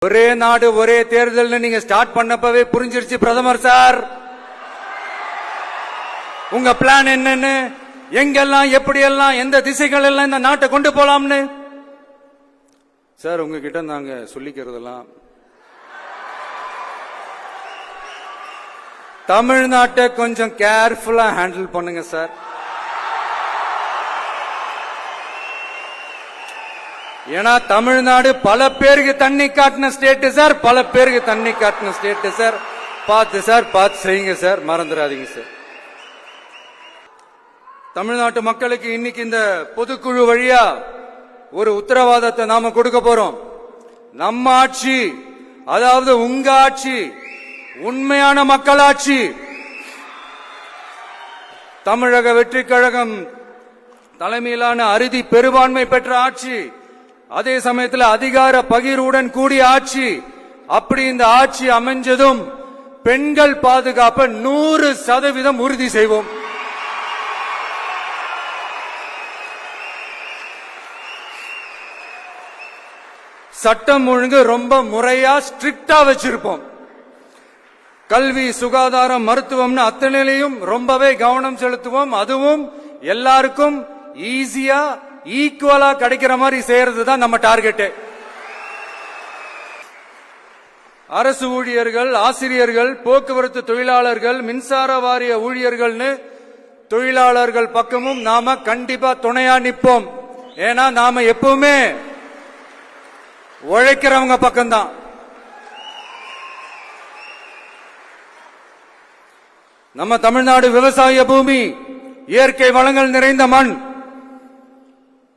ஒரே நாடு ஒரே தேர்தல் நீங்க ஸ்டார்ட் பண்ணப்பவே புரிஞ்சிருச்சு பிரதமர் சார். உங்க பிளான் என்னன்னு, எங்கெல்லாம் எப்படியெல்லாம் எந்த திசைகள் எல்லாம் இந்த நாட்டை கொண்டு போலாம்னு சார் உங்ககிட்ட நாங்க சொல்லிக்கிறதெல்லாம் தமிழ்நாட்டை கொஞ்சம் கேர்ஃபுல்லா ஹேண்டில் பண்ணுங்க சார். ஏன்னா தமிழ்நாடு பல பேருக்கு தண்ணி காட்டின ஸ்டேட் சார், பல பேருக்கு தண்ணி காட்டின ஸ்டேட் சார். பார்த்து செய்யுங்க சார், மறந்துடாதீங்க சார். தமிழ்நாட்டு மக்களுக்கு இன்னைக்கு இந்த பொதுக்குழு வழியா ஒரு உத்தரவாதத்தை நாம கொடுக்க போறோம். நம்ம ஆட்சி, அதாவது உங்க ஆட்சி உண்மையான மக்களாட்சி. தமிழக வெற்றி கழகம் தலைமையிலான அறுதி பெரும்பான்மை பெற்ற ஆட்சி, அதே சமயத்தில் அதிகார பகிர்வுடன் கூடிய ஆட்சி. அப்படி இந்த ஆட்சி அமைஞ்சதும் பெண்கள் பாதுகாப்பை 100% உறுதி செய்வோம். சட்டம் ஒழுங்கு ரொம்ப முறையா ஸ்ட்ரிக்டா வச்சிருப்போம். கல்வி, சுகாதாரம், மருத்துவம்னு அத்தனையிலையும் ரொம்பவே கவனம் செலுத்துவோம். அதுவும் எல்லாருக்கும் ஈஸியா ஈக்குவலா கிடைக்கிற மாதிரி செய்யறது தான் நம்ம டார்கெட். அரசு ஊழியர்கள், ஆசிரியர்கள், போக்குவரத்து தொழிலாளர்கள், மின்சார வாரிய ஊழியர்கள்னு தொழிலாளர்கள் பக்கமும் நாம கண்டிப்பா துணையா நிற்போம். ஏன்னா நாம எப்பவுமே உழைக்கிறவங்க பக்கம்தான். நம்ம தமிழ்நாடு விவசாய பூமி, இயற்கை வளங்கள் நிறைந்த மண்.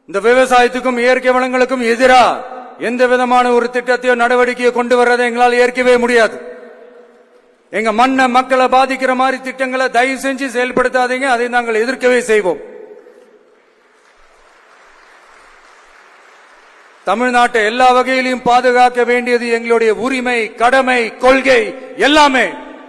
இந்த விவசாயத்துக்கும் இயற்கை வளங்களுக்கும் எதிரா எந்த விதமான ஒரு திட்டத்தையோ நடவடிக்கையோ கொண்டு வர்றதை எங்களால் ஏற்கவே முடியாது. எங்க மண்ணை, மக்களை பாதிக்கிற மாதிரி திட்டங்களை தயவு செஞ்சு செயல்படுத்தாதீங்க. அதை நாங்கள் எதிர்க்கவே செய்வோம். தமிழ்நாட்டை எல்லா வகையிலும் பாதுகாக்க வேண்டியது எங்களுடைய உரிமை, கடமை, கொள்கை எல்லாமே.